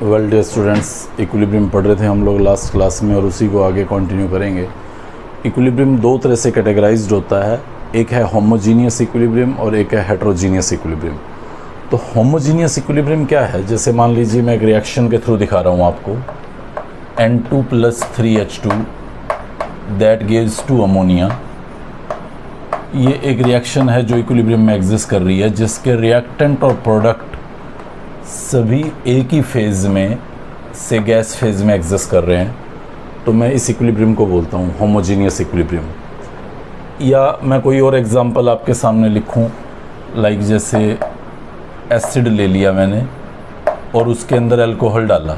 Well dear students, equilibrium पढ़ रहे थे हम लोग लास्ट क्लास में और उसी को आगे कंटिन्यू करेंगे। इक्विलिब्रियम दो तरह से कैटेगराइज्ड होता है, एक है होमोजीनियस इक्विलिब्रियम और एक है हेट्रोजीनियस इक्विलिब्रियम। तो होमोजीनियस इक्विलिब्रियम क्या है? जैसे मान लीजिए मैं एक रिएक्शन के थ्रू दिखा रहा हूँ आपको, N2 + 3H2 that gives 2 ammonia. ये एक रिएक्शन है जो इक्विलिब्रियम में एग्जिस्ट कर रही है, जिसके रिएक्टेंट और प्रोडक्ट सभी एक ही फेज़ में से गैस फेज़ में एग्जिस्ट कर रहे हैं। तो मैं इस इक्विलिब्रियम को बोलता हूँ होमोजीनियस इक्विलिब्रियम। या मैं कोई और एग्जांपल आपके सामने लिखूँ, लाइक जैसे एसिड ले लिया मैंने और उसके अंदर अल्कोहल डाला,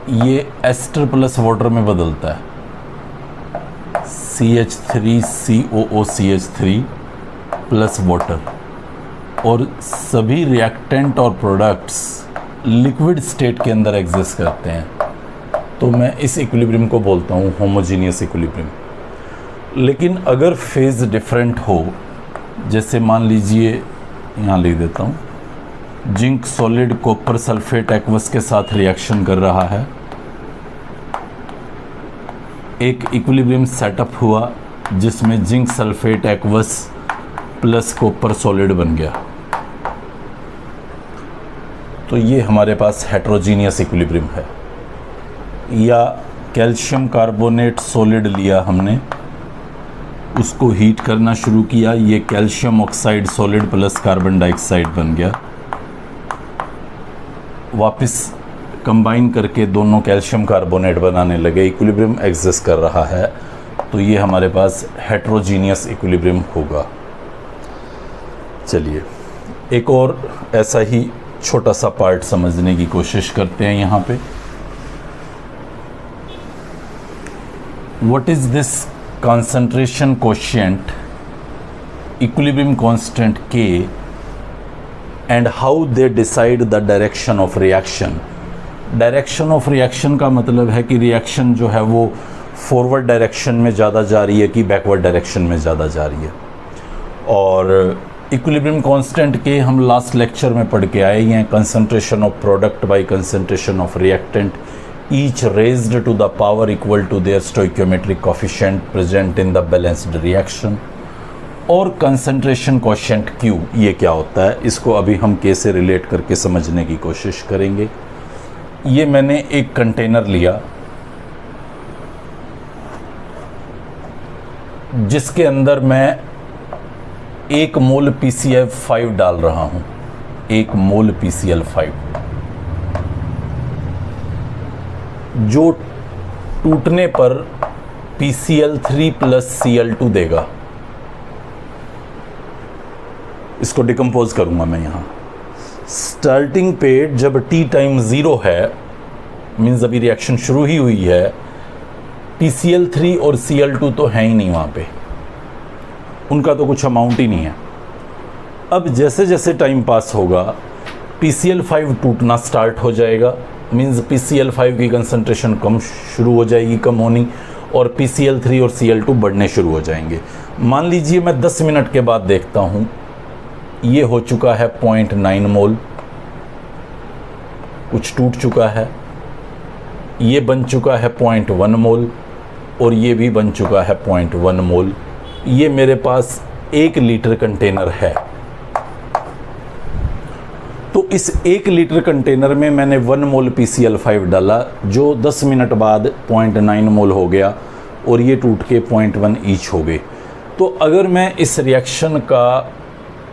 ये एस्टर प्लस वाटर में बदलता है, CH3COOCH3 प्लस वाटर, और सभी रिएक्टेंट और प्रोडक्ट्स लिक्विड स्टेट के अंदर एग्जिस्ट करते हैं। तो मैं इस इक्विलिब्रियम को बोलता हूँ होमोजीनियस इक्विलिब्रियम। लेकिन अगर फेज़ डिफरेंट हो, जैसे मान लीजिए यहाँ लिख देता हूँ, zinc solid copper sulphate aqueous के साथ रिएक्शन कर रहा है, एक इक्विलिब्रियम सेटअप हुआ जिसमें zinc sulphate aqueous plus copper solid बन गया, तो ये हमारे पास हेट्रोजीनियस इक्विलिब्रियम है। या कैल्शियम कार्बोनेट सॉलिड लिया हमने, उसको हीट करना शुरू किया, ये calcium oxide solid plus carbon dioxide बन गया, वापस कंबाइन करके दोनों कैल्शियम कार्बोनेट बनाने लगे, इक्विलिब्रियम एग्जिस्ट कर रहा है। तो ये हमारे पास हेट्रोजीनियस इक्विलिब्रियम होगा। चलिए एक और ऐसा ही छोटा सा पार्ट समझने की कोशिश करते हैं यहाँ पे। What is this concentration quotient, equilibrium constant K, and how they decide the direction of reaction। Direction of reaction का मतलब है कि रिएक्शन जो है वो फॉरवर्ड डायरेक्शन में ज़्यादा जा रही है कि बैकवर्ड डायरेक्शन में ज़्यादा जा रही है। और इक्विलिब्रियम कांस्टेंट के हम लास्ट लेक्चर में पढ़ के आए हैं, concentration of product by concentration of reactant each raised to the power equal to their stoichiometric coefficient present in the balanced reaction। और concentration quotient Q ये क्या होता है, इसको अभी हम K से रिलेट करके समझने की कोशिश करेंगे। ये मैंने एक कंटेनर लिया जिसके अंदर मैं 1 मोल PCl5 डाल रहा हूँ, 1 मोल PCl5, जो टूटने पर PCl3 + Cl2 देगा। इसको डिकम्पोज करूंगा मैं यहाँ। स्टार्टिंग पे जब T टाइम 0 है, मीन्स अभी रिएक्शन शुरू ही हुई है, PCl3 और Cl2 तो है ही नहीं वहाँ पे, उनका तो कुछ अमाउंट ही नहीं है। अब जैसे जैसे टाइम पास होगा PCl5 टूटना स्टार्ट हो जाएगा, मीन्स PCl5 की कंसंट्रेशन कम शुरू हो जाएगी, कम होनी, और PCl3 और Cl2 बढ़ने शुरू हो जाएंगे। मान लीजिए मैं 10 मिनट के बाद देखता हूँ, ये हो चुका है 0.9 मोल, कुछ टूट चुका है, ये बन चुका है 0.1 मोल, और ये भी बन चुका है 0.1 मोल। ये मेरे पास 1 लीटर कंटेनर है। तो इस 1 लीटर कंटेनर में मैंने 1 मोल PCl5 डाला, जो 10 मिनट बाद 0.9 मोल हो गया, और ये टूट के 0.1 ईच हो गए। तो अगर मैं इस रिएक्शन का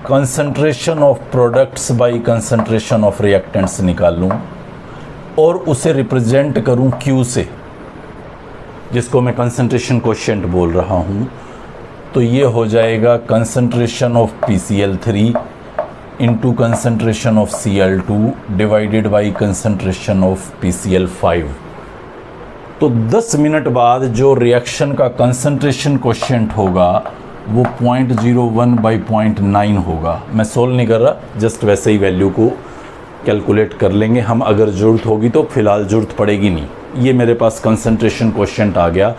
concentration of products by concentration of reactants निकालूं और उसे रिप्रेजेंट करूं Q से, जिसको मैं कंसंट्रेशन क्वोशिएंट बोल रहा हूं, तो ये हो जाएगा concentration of PCl3 into concentration of Cl2 divided by concentration of PCl5। तो 10 मिनट बाद जो रिएक्शन का कंसंट्रेशन क्वोशिएंट होगा वो 0.01/0.9 होगा। मैं सोल्व नहीं कर रहा, जस्ट वैसे ही वैल्यू को कैलकुलेट कर लेंगे हम, अगर ज़रूरत होगी तो, फिलहाल ज़रूरत पड़ेगी नहीं। ये मेरे पास कंसंट्रेशन क्वोशिएंट आ गया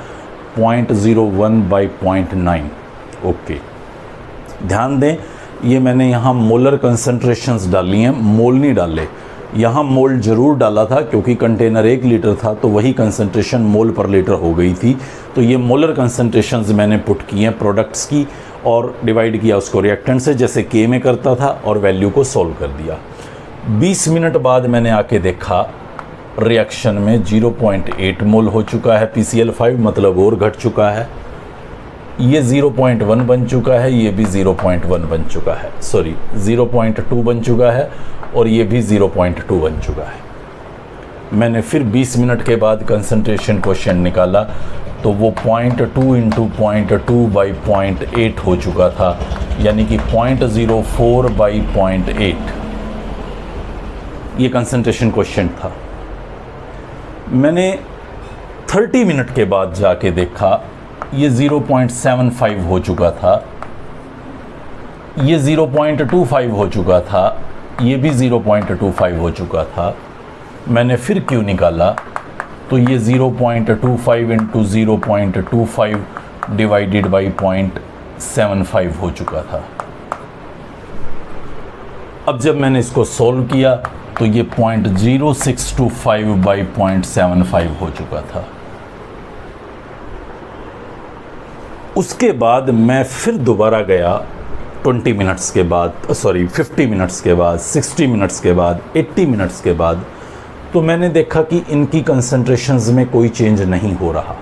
0.01/0.9। ओके, ध्यान दें ये मैंने यहाँ मोलर कंसंट्रेशंस डाली हैं, मोल नहीं डाले। यहाँ मोल ज़रूर डाला था क्योंकि कंटेनर 1 लीटर था, तो वही कंसंट्रेशन मोल पर लीटर हो गई थी। तो ये मोलर कंसंट्रेशंस मैंने पुट किए हैं प्रोडक्ट्स की और डिवाइड किया उसको रिएक्टेंट से जैसे के में करता था और वैल्यू को सॉल्व कर दिया। 20 मिनट बाद मैंने आके देखा रिएक्शन में 0.8 मोल हो चुका है PCl5, मतलब और घट चुका है। ये 0.1 बन चुका है, ये भी 0.1 बन चुका है, सॉरी 0.2 बन चुका है और ये भी 0.2 बन चुका है। मैंने फिर 20 मिनट के बाद कंसंट्रेशन क्वोशिएंट निकाला तो वो 0.2 इंटू 0.2 बाई 0.8 हो चुका था, यानी कि 0.04 बाई 0.8 ये कंसंट्रेशन क्वोशिएंट था। मैंने 30 मिनट के बाद जाके देखा ये 0.75 हो चुका था, ये 0.25 हो चुका था, ये भी 0.25 हो चुका था। मैंने फिर क्यू निकाला तो ये 0.25 इंटू 0.25 डिवाइडेड बाई 0.75 हो चुका था। अब जब मैंने इसको सॉल्व किया तो ये 0.0625 बाई 0.75 हो चुका था। उसके बाद मैं फिर दोबारा गया 20 मिनट्स के बाद, सॉरी 50 मिनट्स के बाद, 60 मिनट्स के बाद, 80 मिनट्स के बाद, तो मैंने देखा कि इनकी कंसंट्रेशंस में कोई चेंज नहीं हो रहा।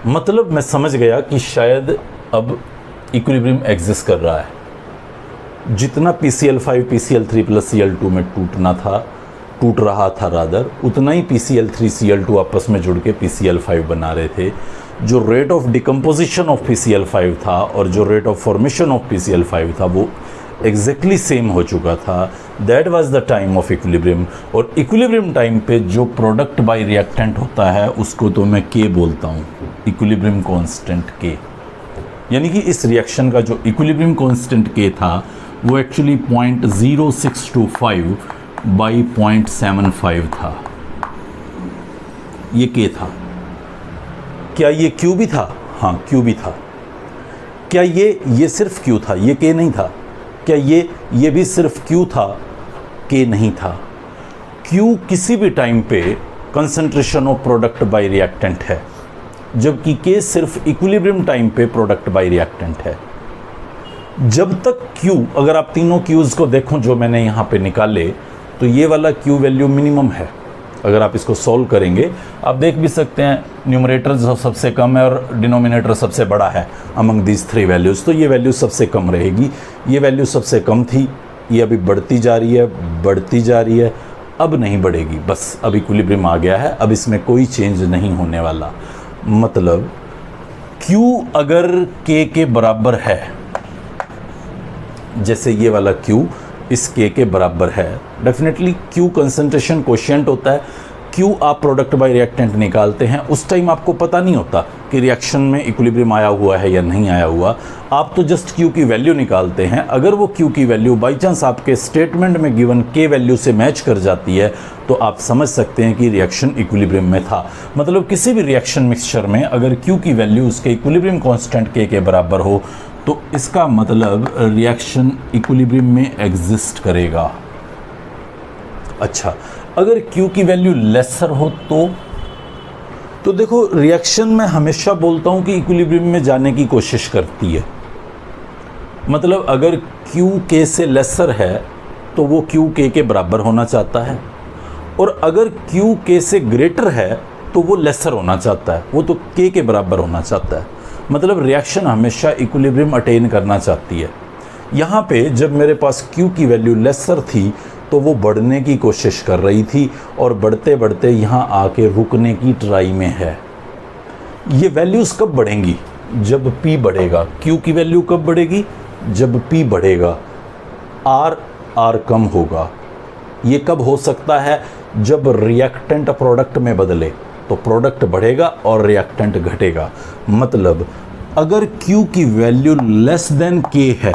मतलब मैं समझ गया कि शायद अब इक्विलिब्रियम एग्जिस्ट कर रहा है। जितना PCl5 PCl3 प्लस Cl2 में टूट रहा था रादर, उतना ही PCl3 Cl2 आपस में जुड़ के PCl5 बना रहे थे। जो rate of decomposition of PCl5 था और जो rate of formation of PCl5 था वो एग्जैक्टली सेम हो चुका था। That was the time of equilibrium. और इक्विलिब्रियम टाइम पे जो प्रोडक्ट बाय रिएक्टेंट होता है उसको तो मैं K बोलता हूँ, इक्विलिब्रियम कांस्टेंट K। यानी कि इस रिएक्शन का जो इक्विलिब्रियम कांस्टेंट K था वो एक्चुअली 0.0625 बाई 0.75 था। ये K था। क्या ये Q भी था? हाँ, Q भी था। क्या ये सिर्फ Q था, ये K नहीं था? क्या ये भी सिर्फ Q था, K नहीं था? Q किसी भी टाइम पे concentration of product bye reactant है, जबकि K सिर्फ इक्विलिब्रियम टाइम पे प्रोडक्ट बाय रिएक्टेंट है। जब तक Q, अगर आप तीनों Q's को देखो जो मैंने यहाँ पे निकाले, तो ये वाला Q वैल्यू मिनिमम है। अगर आप इसको सॉल्व करेंगे, आप देख भी सकते हैं न्यूमरेटर जो सबसे कम है और डिनोमिनेटर सबसे बड़ा है अमंग दीज 3 वैल्यूज़, तो ये वैल्यू सबसे कम रहेगी। ये वैल्यू सबसे कम थी, ये अभी बढ़ती जा रही है, अब नहीं बढ़ेगी, बस अब इक्विलिब्रियम आ गया है, अब इसमें कोई चेंज नहीं होने वाला। मतलब Q अगर K के बराबर है, जैसे ये वाला Q इस K के बराबर है, डेफिनेटली Q कंसंट्रेशन क्वोशिएंट होता है। Q आप प्रोडक्ट बाय रिएक्टेंट निकालते हैं, उस टाइम आपको पता नहीं होता कि रिएक्शन में इक्विलिब्रियम आया हुआ है या नहीं आया हुआ, आप तो जस्ट Q की वैल्यू निकालते हैं। अगर वो Q की वैल्यू बाई चांस आपके स्टेटमेंट में गिवन K वैल्यू से मैच कर जाती है तो आप समझ सकते हैं कि रिएक्शन इक्विलिब्रियम में था। मतलब किसी भी रिएक्शन मिक्सचर में अगर Q की वैल्यू उसके इक्विलिब्रियम कांस्टेंट K के बराबर हो तो इसका मतलब रिएक्शन इक्विलिब्रियम में एग्जिस्ट करेगा। अच्छा, अगर Q की वैल्यू लेसर हो तो देखो, रिएक्शन में हमेशा बोलता हूं कि इक्विलिब्रियम में जाने की कोशिश करती है। मतलब अगर Q K से लेसर है तो वो Q K के बराबर होना चाहता है, और अगर Q K से ग्रेटर है तो वो लेसर होना चाहता है, वो तो K के बराबर होना चाहता है। मतलब रिएक्शन हमेशा इक्विलिब्रियम अटेन करना चाहती है। यहाँ पे जब मेरे पास Q की वैल्यू लेसर थी तो वो बढ़ने की कोशिश कर रही थी और बढ़ते बढ़ते यहाँ आके रुकने की ट्राई में है। ये वैल्यूज़ कब बढ़ेंगी? जब P बढ़ेगा। Q की वैल्यू कब बढ़ेगी? जब P बढ़ेगा। R कम होगा। ये कब हो सकता है? जब रिएक्टेंट प्रोडक्ट में बदले तो प्रोडक्ट बढ़ेगा और रिएक्टेंट घटेगा। मतलब अगर Q की वैल्यू लेस देन K है,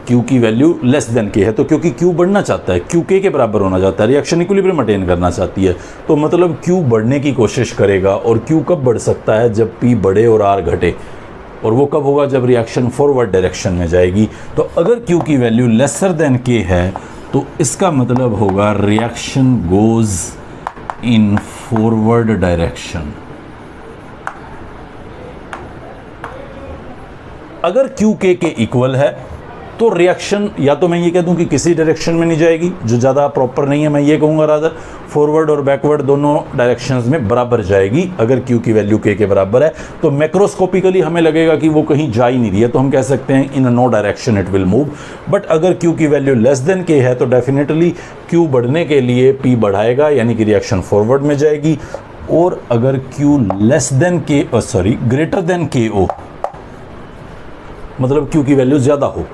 Q की वैल्यू लेस देन K है, तो क्योंकि Q बढ़ना चाहता है, Q K के बराबर होना चाहता है, रिएक्शन इक्विलिब्रियम अटेन करना चाहती है, तो मतलब Q बढ़ने की कोशिश करेगा। और Q कब बढ़ सकता है? जब P बढ़े और R घटे। और वो कब होगा, जब रिएक्शन फॉरवर्ड डायरेक्शन में जाएगी। तो अगर Q की वैल्यू लेसर देन K है तो इसका मतलब होगा reaction goes in forward direction. अगर Q K के इक्वल है तो रिएक्शन, या तो मैं ये कह दूं कि किसी डायरेक्शन में नहीं जाएगी, जो ज़्यादा प्रॉपर नहीं है, मैं ये कहूँगा रादर फॉरवर्ड और बैकवर्ड दोनों डायरेक्शंस में बराबर जाएगी। अगर Q की वैल्यू K के बराबर है तो मैक्रोस्कोपिकली हमें लगेगा कि वो कहीं जा ही नहीं रही है, तो हम कह सकते हैं in no direction it will move. But अगर Q की वैल्यू लेस देन K है तो डेफिनेटली Q बढ़ने के लिए P बढ़ाएगा, यानी कि रिएक्शन फॉरवर्ड में जाएगी। और अगर Q less than K greater than KO, मतलब Q की वैल्यू ज़्यादा हो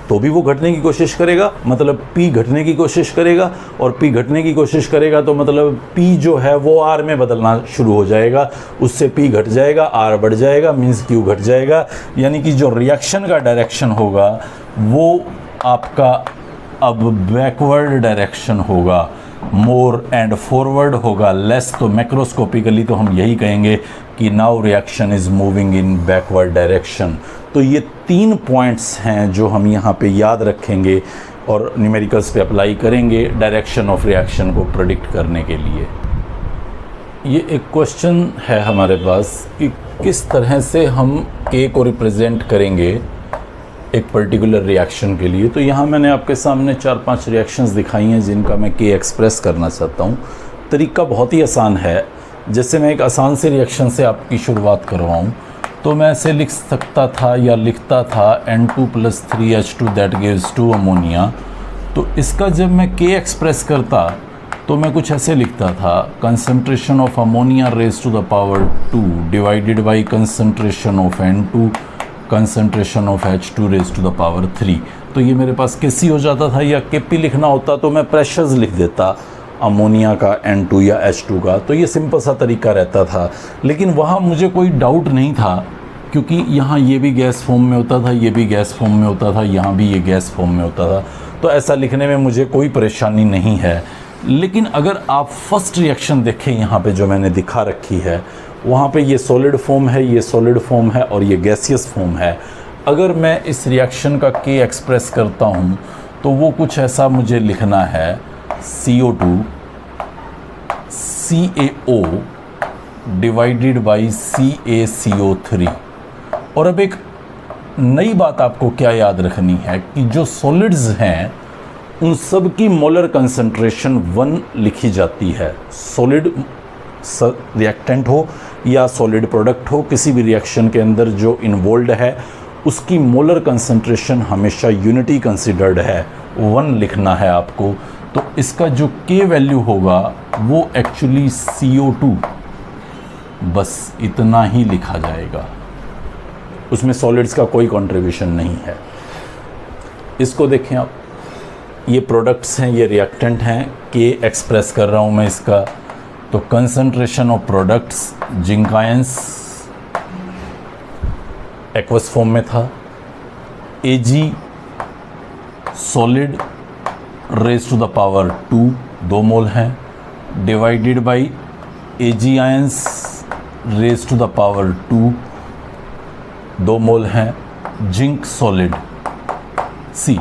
तो भी वो घटने की कोशिश करेगा, मतलब P घटने की कोशिश करेगा, और P घटने की कोशिश करेगा तो मतलब P जो है वो R में बदलना शुरू हो जाएगा, उससे P घट जाएगा, R बढ़ जाएगा, मीन्स Q घट जाएगा। यानी कि जो रिएक्शन का डायरेक्शन होगा वो आपका अब बैकवर्ड डायरेक्शन होगा, मोर एंड फॉरवर्ड होगा लेस। तो मैक्रोस्कोपिकली तो हम यही कहेंगे कि now reaction is moving in backward direction. तो ये 3 पॉइंट्स हैं जो हम यहाँ पे याद रखेंगे और न्यूमेरिकल्स पे अप्लाई करेंगे डायरेक्शन ऑफ रिएक्शन को प्रेडिक्ट करने के लिए। ये एक क्वेश्चन है हमारे पास कि किस तरह से हम K को रिप्रेजेंट करेंगे एक पर्टिकुलर रिएक्शन के लिए। तो यहाँ मैंने आपके सामने 4-5 रिएक्शंस दिखाई हैं जिनका मैं K एक्सप्रेस करना चाहता हूँ। तरीका बहुत ही आसान है। जैसे मैं एक आसान से रिएक्शन से आपकी शुरुआत करवाऊँ तो मैं ऐसे लिख सकता था या लिखता था N2 + 3H2 that gives 2 ammonia. तो इसका जब मैं K एक्सप्रेस करता तो मैं कुछ ऐसे लिखता था, concentration of ammonia raise to the power 2 divided by concentration of N2 concentration of H2 raise to the power 3। तो ये मेरे पास Kc हो जाता था, या Kp लिखना होता तो मैं प्रेशर्स लिख देता अमोनिया का, N2 या H2 का। तो ये सिंपल सा तरीका रहता था, लेकिन वहाँ मुझे कोई डाउट नहीं था क्योंकि यहाँ ये भी गैस फॉर्म में होता था, ये भी गैस फॉर्म में होता था, यहाँ भी ये गैस फॉर्म में होता था। तो ऐसा लिखने में मुझे कोई परेशानी नहीं है। लेकिन अगर आप फर्स्ट रिएक्शन देखें यहाँ पे जो मैंने दिखा रखी है, वहाँ पे ये सॉलिड फॉर्म है, ये सॉलिड फॉर्म है और ये गैसियस फॉर्म है। अगर मैं इस रिएक्शन का K एक्सप्रेस करता हूँ तो वो कुछ ऐसा मुझे लिखना है, CO2 CaO divided by CaCO3। और अब एक नई बात आपको क्या याद रखनी है कि जो सॉलिड्स हैं उन सब की मोलर कंसंट्रेशन 1 लिखी जाती है। सॉलिड रिएक्टेंट हो या सॉलिड प्रोडक्ट हो, किसी भी रिएक्शन के अंदर जो इन्वॉल्व है उसकी मोलर कंसंट्रेशन हमेशा यूनिटी कंसिडर्ड है, 1 लिखना है आपको। तो इसका जो K वैल्यू होगा वो एक्चुअली CO2, बस इतना ही लिखा जाएगा, उसमें सॉलिड्स का कोई कंट्रीब्यूशन नहीं है। इसको देखें आप, ये प्रोडक्ट्स हैं, ये रिएक्टेंट हैं, K एक्सप्रेस कर रहा हूँ मैं इसका। तो concentration of products, zinc ions aqueous form में था, Ag solid raise to the power 2 mole हैं, divided by Ag ions raise to the power 2 mole हैं, जिंक सॉलिड C।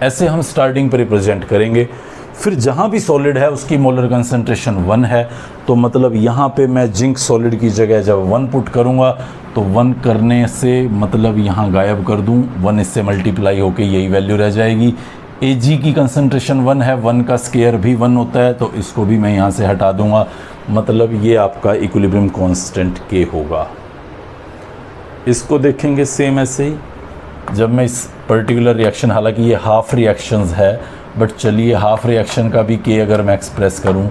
ऐसे हम स्टार्टिंग पर रिप्रेजेंट करेंगे। फिर जहाँ भी सॉलिड है उसकी मोलर कंसंट्रेशन 1 है, तो मतलब यहाँ पे मैं जिंक सॉलिड की जगह जब 1 पुट करूँगा तो 1 करने से मतलब यहाँ गायब कर दूँ, 1 इससे मल्टीप्लाई होके यही वैल्यू रह जाएगी। Ag की कंसंट्रेशन 1 है, 1 का स्क्वायर भी 1 होता है, तो इसको भी मैं यहाँ से हटा दूँगा। मतलब ये आपका इक्विलिब्रियम कांस्टेंट K होगा। इसको देखेंगे सेम ऐसे ही, जब मैं इस पर्टिकुलर रिएक्शन, हालांकि ये हाफ रिएक्शंस है, बट चलिए हाफ रिएक्शन का भी K अगर मैं एक्सप्रेस करूं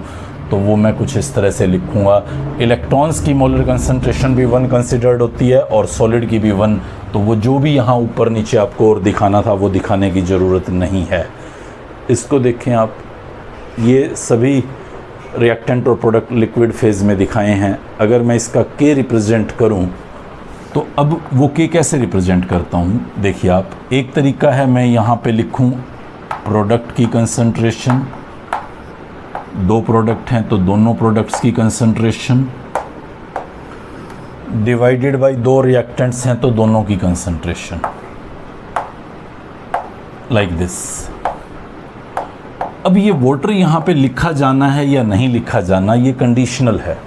तो वो मैं कुछ इस तरह से लिखूंगा। इलेक्ट्रॉन्स की मोलर कंसंट्रेशन भी 1 कंसिडर्ड होती है और सॉलिड की भी 1, तो वो जो भी यहाँ ऊपर नीचे आपको और दिखाना था वो दिखाने की ज़रूरत नहीं है। इसको देखें आप, ये सभी रिएक्टेंट और प्रोडक्ट लिक्विड फेज़ में दिखाए हैं। अगर मैं इसका K रिप्रेजेंट करूँ तो अब वो K कैसे रिप्रेजेंट करता हूँ, देखिए आप, एक तरीका है मैं यहाँ पे लिखूँ प्रोडक्ट की कंसंट्रेशन, 2 प्रोडक्ट हैं तो दोनों प्रोडक्ट्स की कंसंट्रेशन डिवाइडेड बाई दो रिएक्टेंट्स हैं तो दोनों की कंसंट्रेशन, लाइक दिस। अब ये वाटर यहाँ पे लिखा जाना है या नहीं लिखा जाना, ये कंडीशनल है।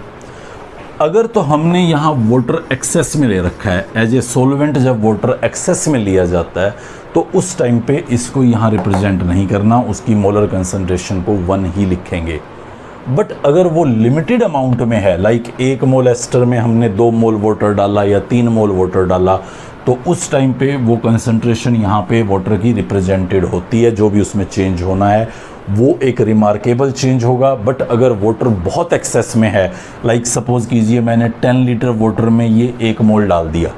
अगर तो हमने यहाँ वाटर एक्सेस में ले रखा है, एज ए सोलवेंट जब वाटर एक्सेस में लिया जाता है तो उस टाइम पे इसको यहाँ रिप्रेजेंट नहीं करना, उसकी मोलर कंसंट्रेशन को 1 ही लिखेंगे। बट अगर वो लिमिटेड अमाउंट में है, लाइक 1 मोल एस्टर में हमने 2 मोल वाटर डाला या 3 मोल वाटर डाला, तो उस टाइम पे वो कंसंट्रेशन यहाँ पे वाटर की रिप्रेजेंटेड होती है। जो भी उसमें चेंज होना है वो एक रिमार्केबल चेंज होगा। बट अगर वाटर बहुत एक्सेस में है, लाइक सपोज कीजिए मैंने 10 लीटर वाटर में ये 1 मोल डाल दिया,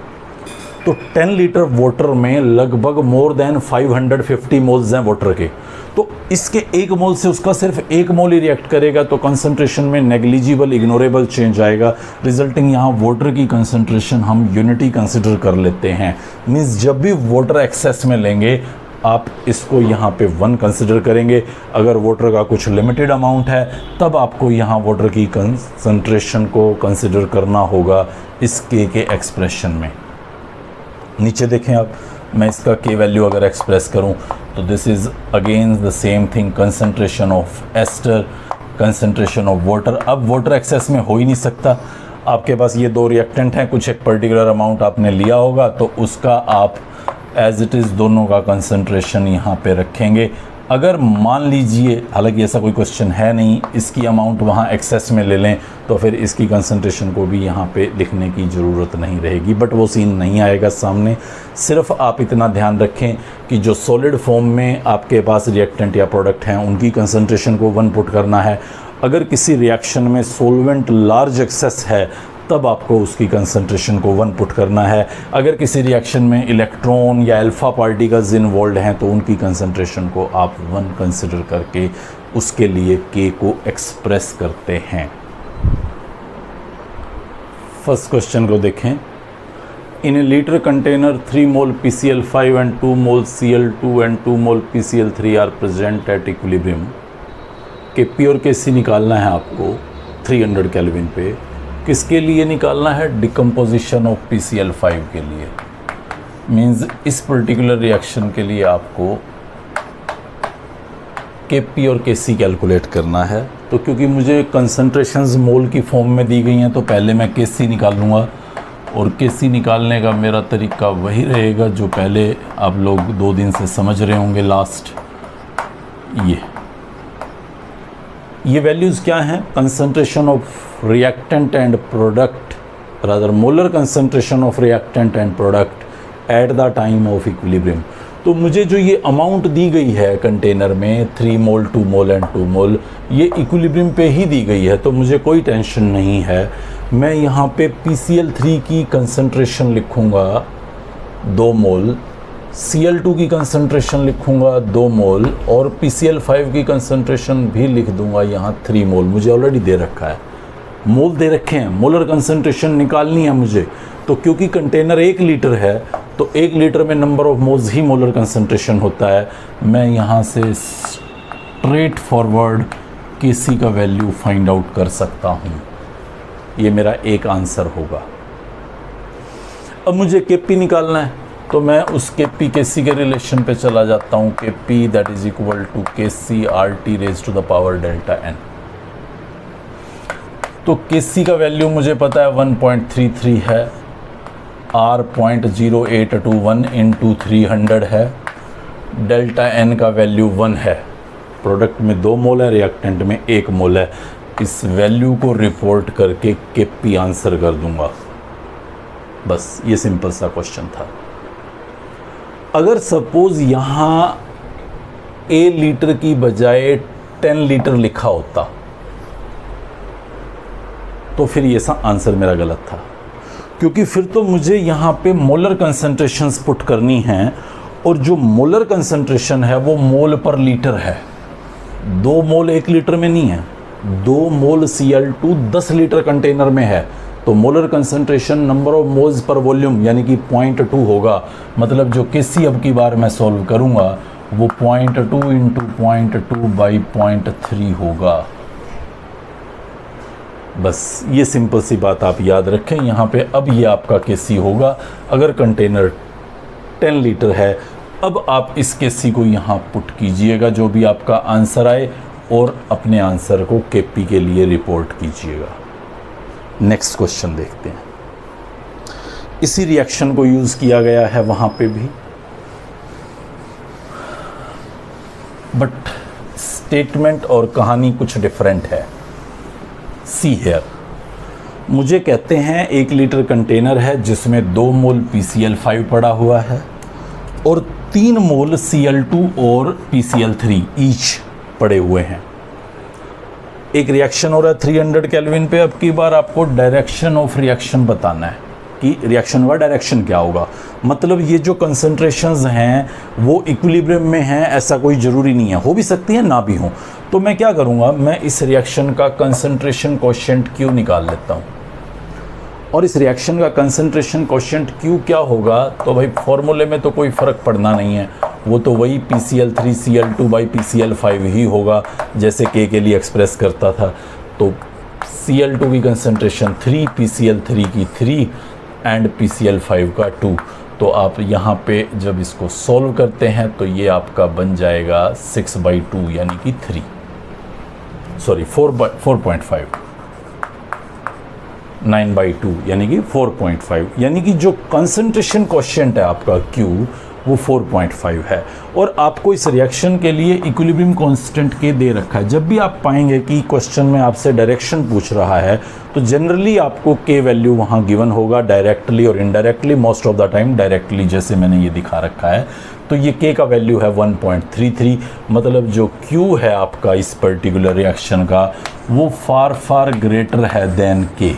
तो 10 लीटर वाटर में लगभग मोर देन 550 मोल्स हैं वाटर के, तो इसके 1 मोल से उसका सिर्फ 1 मोल ही रिएक्ट करेगा, तो कंसंट्रेशन में नेग्लिजिबल इग्नोरेबल चेंज आएगा। रिजल्टिंग यहाँ वाटर की कंसंट्रेशन हम यूनिटी कंसिडर कर लेते हैं। मीन्स जब भी वाटर एक्सेस में लेंगे आप इसको यहाँ पे 1 कंसिडर करेंगे। अगर वाटर का कुछ लिमिटेड अमाउंट है तब आपको यहाँ वाटर की कंसंट्रेशन को कंसिडर करना होगा इस के एक्सप्रेशन में। नीचे देखें आप, मैं इसका के वैल्यू अगर एक्सप्रेस करूं तो this is again the same thing, concentration of ester, concentration of water. अब वाटर एक्सेस में हो ही नहीं सकता, आपके पास ये 2 रिएक्टेंट हैं, कुछ एक पर्टिकुलर अमाउंट आपने लिया होगा तो उसका आप एज इट इज़ दोनों का कंसंट्रेशन यहाँ पे रखेंगे। अगर मान लीजिए, हालांकि ऐसा कोई क्वेश्चन है नहीं, इसकी अमाउंट वहाँ एक्सेस में ले लें तो फिर इसकी कंसंट्रेशन को भी यहाँ पे लिखने की ज़रूरत नहीं रहेगी। बट वो सीन नहीं आएगा सामने। सिर्फ आप इतना ध्यान रखें कि जो सॉलिड फॉर्म में आपके पास रिएक्टेंट या प्रोडक्ट हैं उनकी कंसंट्रेशन को 1 पुट करना है। अगर किसी रिएक्शन में सोलवेंट लार्ज एक्सेस है तब आपको उसकी कंसंट्रेशन को 1 पुट करना है। अगर किसी रिएक्शन में इलेक्ट्रॉन या अल्फा पार्टिकल्स इन्वॉल्व हैं तो उनकी कंसंट्रेशन को आप 1 कंसिडर करके उसके लिए के को एक्सप्रेस करते हैं। फर्स्ट क्वेश्चन को देखें। In a litre container 3 mole PCl5 एंड 2 मोल Cl2 एंड 2 mole PCl3 are present at equilibrium. Kp और Kc निकालना है आपको 300 केल्विन पे। किसके लिए निकालना है? डिकम्पोजिशन ऑफ PCl5 के लिए। मींस इस पर्टिकुलर रिएक्शन के लिए आपको Kp और Kc कैलकुलेट करना है। तो क्योंकि मुझे कंसंट्रेशंस मोल की फॉर्म में दी गई हैं तो पहले मैं Kc निकालूंगा, और Kc निकालने का मेरा तरीका वही रहेगा जो पहले आप लोग 2 दिन से समझ रहे होंगे। लास्ट ये वैल्यूज़ क्या हैं? Concentration of reactant and product, rather molar concentration of reactant and product at the time of equilibrium. तो मुझे जो ये अमाउंट दी गई है कंटेनर में 3 मोल 2 मोल एंड 2 मोल, ये इक्विलिब्रियम पे ही दी गई है, तो मुझे कोई टेंशन नहीं है। मैं यहाँ पे PCl3 की कंसंट्रेशन लिखूँगा 2 मोल, Cl2 की कंसंट्रेशन लिखूँगा 2 मोल, और PCl5 की कंसंट्रेशन भी लिख दूँगा यहाँ 3 मोल। मुझे ऑलरेडी दे रखा है, मोल दे रखे हैं, मोलर कंसंट्रेशन निकालनी है मुझे। तो क्योंकि कंटेनर 1 लीटर है तो 1 लीटर में number of moles he molar concentration होता है। मैं यहाँ से स्ट्रेट फॉरवर्ड Kc का वैल्यू फाइंड आउट कर सकता हूँ। ये मेरा एक आंसर होगा। अब मुझे Kp निकालना है तो मैं उस Kp Kc के रिलेशन पे चला जाता हूँ। Kp that is equal to Kc RT raise to the power delta n। तो Kc का वैल्यू मुझे पता है 1.33 है, R 0.0821 इंटू 300 है, डेल्टा n का वैल्यू 1 है। प्रोडक्ट में 2 मोल है, रिएक्टेंट में 1 मोल है। इस वैल्यू को रिपोर्ट करके Kp आंसर कर दूंगा। बस ये सिंपल सा क्वेश्चन था। अगर सपोज यहाँ A लीटर की बजाय 10 लीटर लिखा होता तो फिर ये सा आंसर मेरा गलत था, क्योंकि फिर तो मुझे यहाँ पे मोलर कंसंट्रेशंस पुट करनी हैं, और जो मोलर कंसंट्रेशन है वो मोल पर लीटर है। 2 मोल 1 लीटर में नहीं है, 2 मोल Cl2 10 लीटर कंटेनर में है, तो molar concentration number of moles per volume यानी कि 0.2 होगा। मतलब जो Kc अब की बार मैं सॉल्व करूँगा वो 0.2 इंटू 0.2 बाई 0.3 होगा। बस ये सिंपल सी बात आप याद रखें यहाँ पे। अब ये आपका Kc होगा। अगर कंटेनर 10 लीटर है, अब आप इस Kc को यहाँ पुट कीजिएगा जो भी आपका आंसर आए, और अपने आंसर को Kp के लिए रिपोर्ट कीजिएगा। नेक्स्ट क्वेश्चन देखते हैं। इसी रिएक्शन को यूज़ किया गया है वहाँ पे भी, बट स्टेटमेंट और कहानी कुछ डिफरेंट है। सी हेयर, मुझे कहते हैं 1 लीटर कंटेनर है जिसमें 2 मोल PCl5 पड़ा हुआ है और 3 मोल Cl2 और PCl3 ईच पड़े हुए हैं। एक रिएक्शन हो रहा है 300 केल्विन पे। अब की बार आपको डायरेक्शन ऑफ रिएक्शन बताना है कि रिएक्शन का डायरेक्शन क्या होगा। मतलब ये जो कंसंट्रेशंस हैं वो इक्विलिब्रियम में हैं, ऐसा कोई ज़रूरी नहीं है, हो भी सकती है ना भी हो। तो मैं क्या करूँगा, मैं इस रिएक्शन का कंसंट्रेशन कोएफिशिएंट Q निकाल लेता हूँ। और इस रिएक्शन का कंसंट्रेशन कोएफिशिएंट Q क्या होगा, तो भाई फॉर्मूले में तो कोई फ़र्क पड़ना नहीं है, वो तो वही PCl3 Cl2 बाई PCl5 ही होगा जैसे K के लिए एक्सप्रेस करता था। तो Cl2 की कंसंट्रेशन 3, PCl3 की 3 एंड PCl5 का 2। तो आप यहाँ पे जब इसको सॉल्व करते हैं तो ये आपका बन जाएगा 6/2 यानी कि 4.5, 9/2 यानी कि 4.5, यानी कि जो कंसंट्रेशन कोएफिशिएंट है आपका Q वो 4.5 है। और आपको इस रिएक्शन के लिए इक्विलिब्रियम कांस्टेंट के दे रखा है। जब भी आप पाएंगे कि क्वेश्चन में आपसे डायरेक्शन पूछ रहा है तो जनरली आपको K वैल्यू वहाँ गिवन होगा डायरेक्टली और indirectly, most of the time directly जैसे मैंने ये दिखा रखा है। तो ये K का वैल्यू है 1.33, मतलब जो Q है आपका इस पर्टिकुलर रिएक्शन का वो फार ग्रेटर है देन K।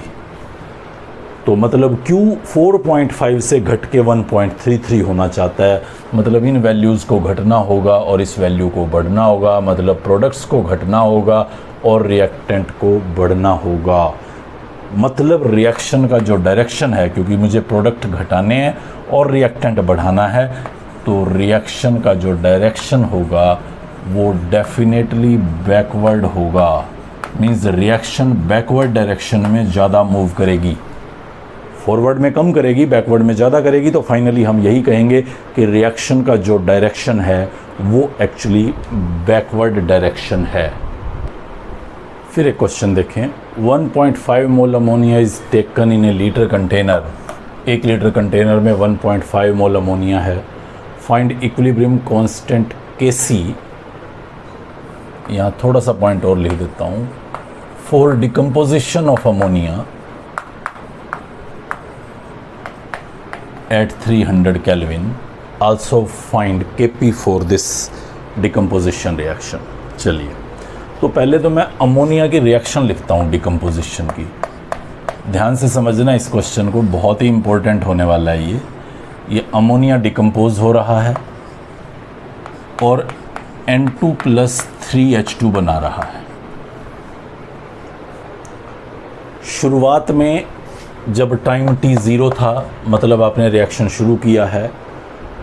तो मतलब Q 4.5 से घट के 1.33 होना चाहता है, मतलब इन वैल्यूज़ को घटना होगा और इस वैल्यू को बढ़ना होगा, मतलब प्रोडक्ट्स को घटना होगा और रिएक्टेंट को बढ़ना होगा। मतलब रिएक्शन का जो डायरेक्शन है, क्योंकि मुझे प्रोडक्ट घटाने हैं और रिएक्टेंट बढ़ाना है, तो रिएक्शन का जो डायरेक्शन होगा वो डेफिनेटली बैकवर्ड होगा। मीन्स रिएक्शन बैकवर्ड डायरेक्शन में ज़्यादा मूव करेगी, फॉरवर्ड में कम करेगी, बैकवर्ड में ज़्यादा करेगी। तो फाइनली हम यही कहेंगे कि रिएक्शन का जो डायरेक्शन है वो एक्चुअली बैकवर्ड डायरेक्शन है। फिर एक क्वेश्चन देखें। 1.5 mole ammonia is taken in a litre container. 1 litre container में 1.5 मोल अमोनिया है। Find equilibrium constant Kc। यहाँ थोड़ा सा पॉइंट और लिख देता हूँ। For decomposition of ammonia at 300 Kelvin, also find Kp for this decomposition reaction। चलिए, तो पहले तो मैं अमोनिया की रिएक्शन लिखता हूँ डिकम्पोजिशन की। ध्यान से समझना इस क्वेश्चन को, बहुत ही इंपॉर्टेंट होने वाला है ये अमोनिया डिकम्पोज हो रहा है और N2 + 3H2 बना रहा है। शुरुआत में जब टाइम t0 था, मतलब आपने रिएक्शन शुरू किया है,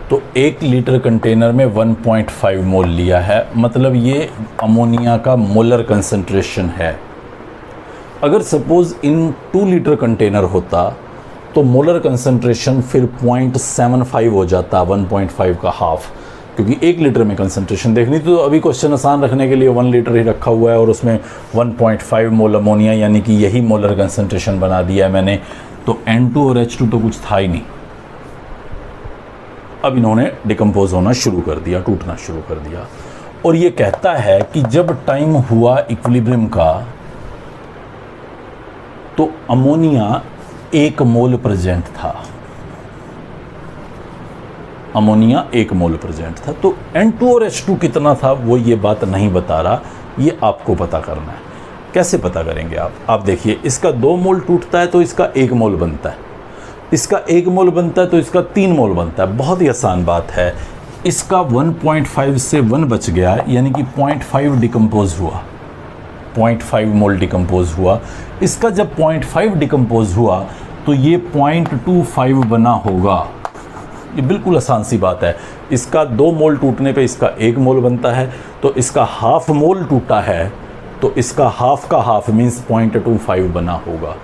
तो 1 लीटर कंटेनर में 1.5 मोल लिया है, मतलब ये अमोनिया का मोलर कंसंट्रेशन है। अगर सपोज़ इन 2 लीटर कंटेनर होता तो मोलर कंसंट्रेशन फिर 0.75 हो जाता, 1.5 का हाफ, क्योंकि 1 लीटर में कंसंट्रेशन देखनी। तो अभी क्वेश्चन आसान रखने के लिए 1 लीटर ही रखा हुआ है और उसमें 1.5 मोल अमोनिया यानी कि यही मोलर कंसंट्रेशन बना दिया है मैंने। तो N2 और H2 तो कुछ था ही नहीं। अब इन्होंने डिकम्पोज होना शुरू कर दिया, टूटना शुरू कर दिया। और ये कहता है कि जब टाइम हुआ इक्विलिब्रियम का तो अमोनिया 1 मोल प्रेजेंट था। अमोनिया 1 मोल प्रेजेंट था। तो N2 और H2 कितना था वो ये बात नहीं बता रहा, ये आपको पता करना है। कैसे पता करेंगे आप देखिए, इसका 2 मोल टूटता है तो इसका 1 मोल बनता है, इसका 1 मोल बनता है तो इसका 3 मोल बनता है। बहुत ही आसान बात है। इसका 1.5 से 1 बच गया, यानी कि 0.5 डिकम्पोज हुआ, 0.5 मोल डिकम्पोज हुआ। इसका जब 0.5 डिकम्पोज हुआ तो ये 0.25 बना होगा। ये बिल्कुल आसान सी बात है। इसका 2 मोल टूटने पे इसका 1 मोल बनता है, तो इसका हाफ मोल टूटा है तो इसका हाफ का हाफ मीन्स 0.25 बना होगा।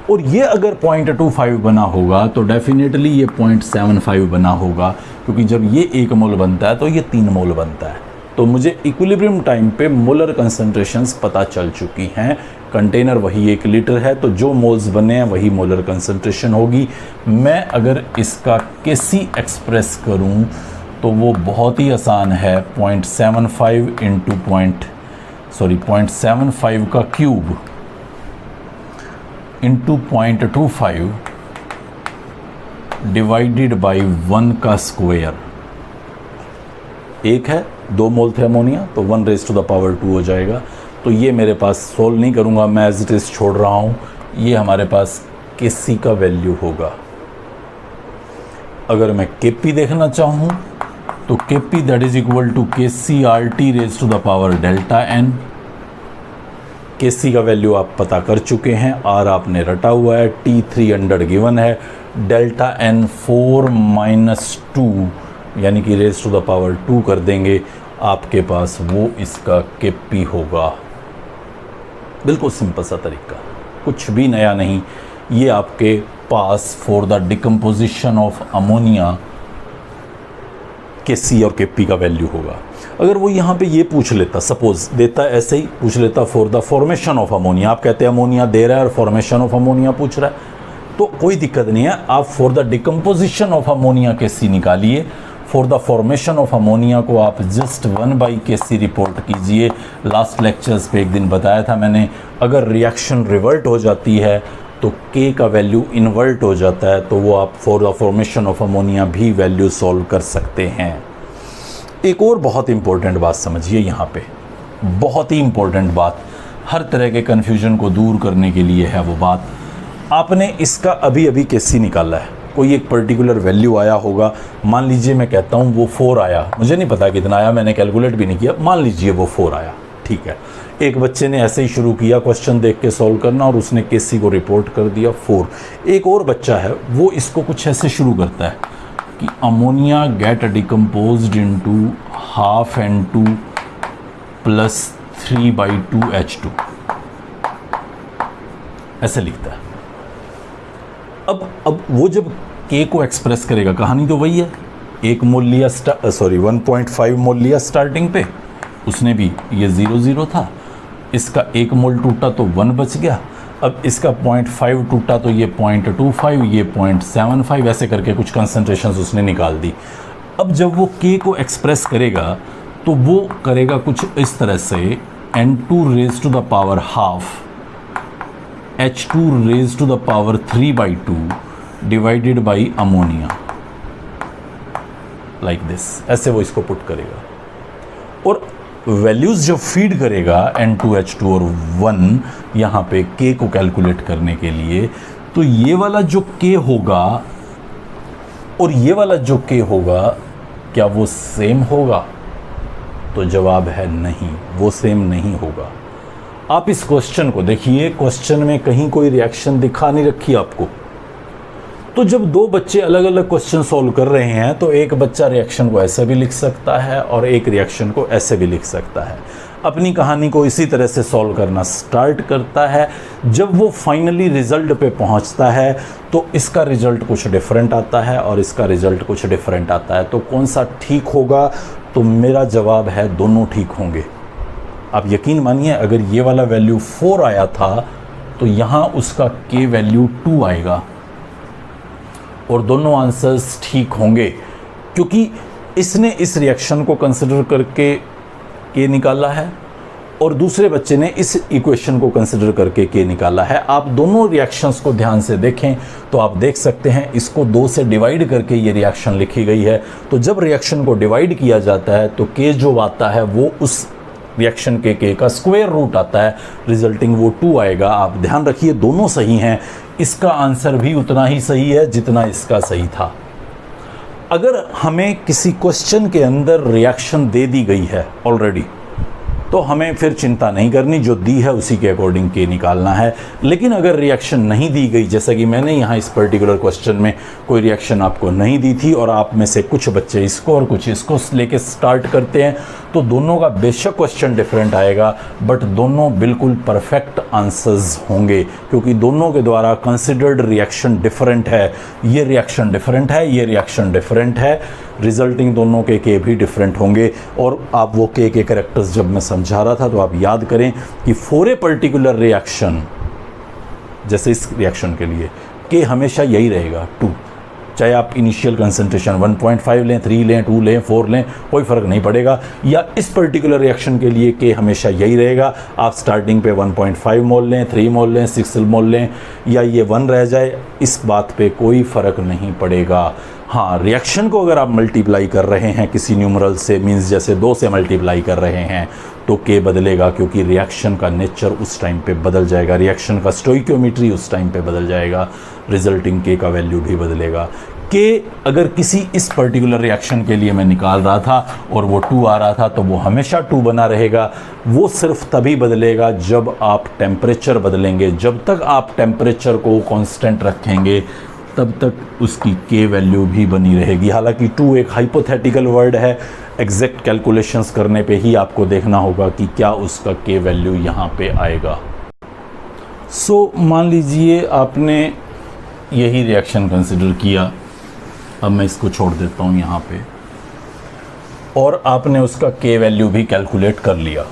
और ये अगर 0.25 बना होगा तो डेफिनेटली ये 0.75 बना होगा, क्योंकि जब ये 1 मोल बनता है तो ये 3 मोल बनता है। तो मुझे इक्विलिब्रियम टाइम पे मोलर कंसंट्रेशंस पता चल चुकी हैं। कंटेनर वही 1 लीटर है, तो जो मोल्स बने हैं वही मोलर कंसंट्रेशन होगी। मैं अगर इसका केसी एक्सप्रेस करूं तो वो बहुत ही आसान है, 0.75 का क्यूब इंटू 0.25 डिवाइडेड बाई 1 का स्क्वायर। 1 है, 2 मोल थे अमोनिया, तो 1⁻² हो जाएगा। तो ये मेरे पास सोल्व नहीं करूँगा, मैं एज इट इज़ छोड़ रहा हूँ। ये हमारे पास केसी का वैल्यू होगा। अगर मैं केपी देखना चाहूँ तो KP that is equal to KCRT⁻∆n। KC का वैल्यू आप पता कर चुके हैं, आर आपने रटा हुआ है, T3 अंडर गिवन है, ∆n 4-2 यानी कि raised⁻² कर देंगे, आपके पास वो इसका केपी होगा। बिल्कुल सिंपल सा तरीका, कुछ भी नया नहीं। ये आपके पास for the decomposition of ammonia KC और केपी का वैल्यू होगा। अगर वो यहाँ पे ये पूछ लेता, सपोज देता ऐसे ही पूछ लेता for the formation of ammonia, आप कहते हैं अमोनिया दे रहा है और फॉर्मेशन ऑफ अमोनिया पूछ रहा है, तो कोई दिक्कत नहीं है। आप for the decomposition of ammonia KC निकालिए, for the formation of ammonia को आप जस्ट 1/Kc रिपोर्ट कीजिए। लास्ट लेक्चर्स पे एक दिन बताया था मैंने, अगर रिएक्शन रिवर्ट हो जाती है तो K का वैल्यू इन्वर्ट हो जाता है, तो वो आप for the formation of ammonia भी वैल्यू सॉल्व कर सकते हैं। एक और बहुत इंपॉर्टेंट बात समझिए यहाँ पे, बहुत ही इंपॉर्टेंट बात, हर तरह के कन्फ्यूजन को दूर करने के लिए है वो बात। आपने इसका अभी अभी केसी निकाला है, कोई एक पर्टिकुलर वैल्यू आया होगा, मान लीजिए मैं कहता हूँ वो 4 आया, मुझे नहीं पता कितना आया, मैंने कैलकुलेट भी नहीं किया, मान लीजिए वो 4 आया, ठीक है। एक बच्चे ने ऐसे ही शुरू किया क्वेश्चन देख के सॉल्व करना और उसने केसी को रिपोर्ट कर दिया 4। एक और बच्चा है वो इसको कुछ ऐसे शुरू करता है कि ammonia gate decomposed into ½ N2 + 3/2 H2, ऐसे लिखता है। अब वो जब K को एक्सप्रेस करेगा, कहानी तो वही है, 1 मोल लिया 1.5 मोल लिया स्टार्टिंग पे, उसने भी ये 0 था, इसका 1 मोल टूटा तो 1 बच गया, अब इसका 0.5 टूटा तो ये 0.25, ये 0.75, ऐसे करके कुछ कंसंट्रेशंस उसने निकाल दी। अब जब वो K को एक्सप्रेस करेगा तो वो करेगा कुछ इस तरह से, N2⁻½ H2⁻³ divided by ammonia, like this, ऐसे वो इसको पुट करेगा। और वैल्यूज़ जब फीड करेगा N2 H2 और 1 यहाँ पे K को कैलकुलेट करने के लिए, तो ये वाला जो K होगा और ये वाला जो K होगा, क्या वो सेम होगा? तो जवाब है नहीं, वो सेम नहीं होगा। आप इस क्वेश्चन को देखिए, क्वेश्चन में कहीं कोई रिएक्शन दिखा नहीं रखी आपको। तो जब 2 बच्चे अलग अलग क्वेश्चन सॉल्व कर रहे हैं तो एक बच्चा रिएक्शन को ऐसे भी लिख सकता है और एक रिएक्शन को ऐसे भी लिख सकता है। अपनी कहानी को इसी तरह से सॉल्व करना स्टार्ट करता है। जब वो फाइनली रिजल्ट पे पहुंचता है तो इसका रिजल्ट कुछ डिफरेंट आता है और इसका रिजल्ट कुछ डिफरेंट आता है। तो कौन सा ठीक होगा? तो मेरा जवाब है दोनों ठीक होंगे। आप यकीन मानिए, अगर ये वाला वैल्यू 4 आया था तो यहाँ उसका K वैल्यू 2 आएगा और दोनों आंसर्स ठीक होंगे, क्योंकि इसने इस रिएक्शन को कंसिडर करके K निकाला है और दूसरे बच्चे ने इस इक्वेशन को कंसिडर करके K निकाला है। आप दोनों रिएक्शंस को ध्यान से देखें तो आप देख सकते हैं इसको 2 से डिवाइड करके ये रिएक्शन लिखी गई है। तो जब रिएक्शन को डिवाइड किया जाता है तो K जो आता है वो उस रिएक्शन के K का स्क्वायर रूट आता है, रिजल्टिंग वो 2 आएगा। आप ध्यान रखिए दोनों सही हैं, इसका आंसर भी उतना ही सही है जितना इसका सही था। अगर हमें किसी क्वेश्चन के अंदर रिएक्शन दे दी गई है ऑलरेडी, तो हमें फिर चिंता नहीं करनी, जो दी है उसी के अकॉर्डिंग के निकालना है। लेकिन अगर रिएक्शन नहीं दी गई, जैसा कि मैंने यहाँ इस पर्टिकुलर क्वेश्चन में कोई रिएक्शन आपको नहीं दी थी और आप में से कुछ बच्चे इसको और कुछ इसको लेके स्टार्ट करते हैं, तो दोनों का बेशक क्वेश्चन डिफरेंट आएगा, बट दोनों बिल्कुल परफेक्ट आंसर्स होंगे, क्योंकि दोनों के द्वारा कंसिडर्ड रिएक्शन डिफरेंट है। ये रिएक्शन डिफरेंट है, ये रिएक्शन डिफरेंट है, रिजल्टिंग दोनों के भी डिफरेंट होंगे। और आप वो के कैरेक्टर्स जब मैं समझा रहा था तो आप याद करें कि फॉर ए पर्टिकुलर रिएक्शन, जैसे इस रिएक्शन के लिए के हमेशा यही रहेगा 2, चाहे आप इनिशियल कंसंट्रेशन 1.5 लें, 3 लें, 2 लें, 4 लें, कोई फ़र्क नहीं पड़ेगा। या इस पर्टिकुलर रिएक्शन के लिए के हमेशा यही रहेगा, आप स्टार्टिंग पे 1.5 मोल लें, 3 मोल लें, 6 मोल लें, या ये 1 रह जाए, इस बात पे कोई फ़र्क नहीं पड़ेगा। हाँ, रिएक्शन को अगर आप मल्टीप्लाई कर रहे हैं किसी न्यूमरल से, मीन्स जैसे 2 से मल्टीप्लाई कर रहे हैं, तो के बदलेगा, क्योंकि रिएक्शन का नेचर उस टाइम पे बदल जाएगा, रिएक्शन का स्टोइकियोमेट्री उस टाइम पे बदल जाएगा, रिजल्टिंग के का वैल्यू भी बदलेगा। के अगर किसी इस पर्टिकुलर रिएक्शन के लिए मैं निकाल रहा था और वो 2 आ रहा था, तो वो हमेशा 2 बना रहेगा। वो सिर्फ तभी बदलेगा जब आप टेम्परेचर बदलेंगे। जब तक आप टेम्परेचर को कांस्टेंट रखेंगे तब तक उसकी के वैल्यू भी बनी रहेगी। हालांकि 2 एक हाइपोथेटिकल वर्ड है, एग्जैक्ट कैलकुलेशंस करने पे ही आपको देखना होगा कि क्या उसका के वैल्यू यहाँ पे आएगा। सो मान लीजिए आपने यही रिएक्शन कंसिडर किया, अब मैं इसको छोड़ देता हूँ यहाँ पे, और आपने उसका के वैल्यू भी कैलकुलेट कर लिया।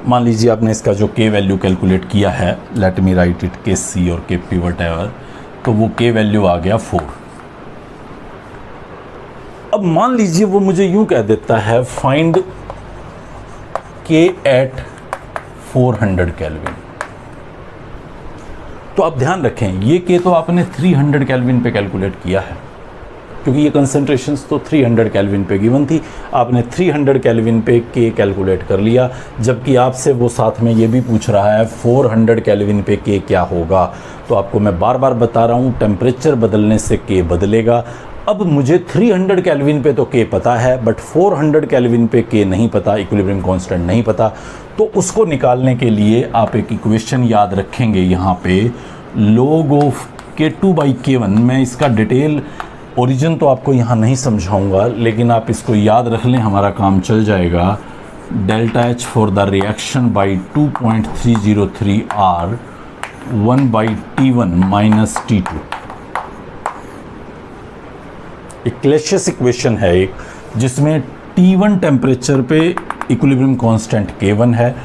मान लीजिए आपने इसका जो के वैल्यू कैलकुलेट किया है, लेट मी राइट इट के सी और के पी वट एवर, तो वो के वैल्यू आ गया 4। अब मान लीजिए वो मुझे यूं कह देता है फाइंड के एट 400 केल्विन। तो आप ध्यान रखें, ये के तो आपने 300 केल्विन पे कैलकुलेट किया है, क्योंकि ये कंसंट्रेशंस तो 300 केल्विन पे गिवन थी। आपने 300 केल्विन पे के कैलकुलेट कर लिया, जबकि आपसे वो साथ में ये भी पूछ रहा है 400 केल्विन पे के क्या होगा। तो आपको मैं बार बार बता रहा हूँ, टेम्परेचर बदलने से के बदलेगा। अब मुझे 300 केल्विन पे तो के पता है, बट 400 केल्विन पे के नहीं पता, इक्विलिब्रियम कांस्टेंट नहीं पता। तो उसको निकालने के लिए आप एक इक्वेशन याद रखेंगे यहाँ पे, log ऑफ K2/K1। मैं इसका डिटेल ओरिजिन तो आपको यहाँ नहीं समझाऊंगा, लेकिन आप इसको याद रख लें, हमारा काम चल जाएगा। Delta H for the reaction by 2.303 R 1/T1 minus T2। एक क्लैशियस इक्वेशन है एक, जिसमें T1 टेम्परेचर पे इक्विलिब्रियम कांस्टेंट K1 है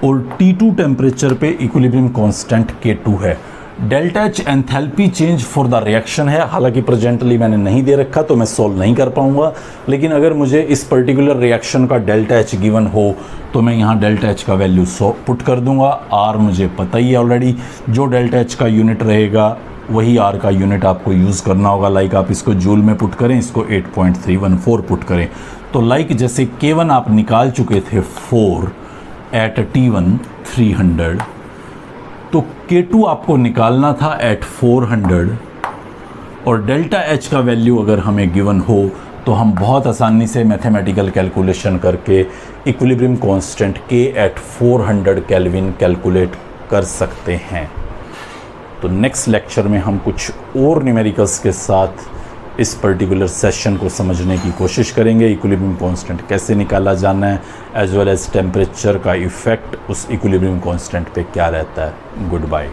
और T2 टेम्परेचर पे इक्विलिब्रियम कांस्टेंट K2 है। Delta H enthalpy change for the reaction है, हालांकि प्रेजेंटली मैंने नहीं दे रखा तो मैं सोल्व नहीं कर पाऊंगा, लेकिन अगर मुझे इस पर्टिकुलर रिएक्शन का डेल्टा एच गिवन हो तो मैं यहाँ डेल्टा एच का वैल्यू पुट कर दूंगा। आर मुझे पता ही है ऑलरेडी, जो डेल्टा एच का यूनिट रहेगा वही आर का यूनिट आपको यूज़ करना होगा। लाइक आप इसको जूल में पुट करें, इसको 8.314 पुट करें। तो लाइक जैसे K1 आप निकाल चुके थे 4 एट T1 300, तो K2 आपको निकालना था एट 400, और डेल्टा एच का वैल्यू अगर हमें गिवन हो तो हम बहुत आसानी से मैथमेटिकल कैलकुलेशन करके equilibrium constant K at 400 kelvin calculate कर सकते हैं। तो नेक्स्ट लेक्चर में हम कुछ और न्यूमेरिकल्स के साथ इस पर्टिकुलर सेशन को समझने की कोशिश करेंगे। इक्विलिब्रियम कांस्टेंट कैसे निकाला जाना है, एज वेल एज टेम्परेचर का इफ़ेक्ट उस इक्विलिब्रियम कांस्टेंट पे क्या रहता है। Good bye.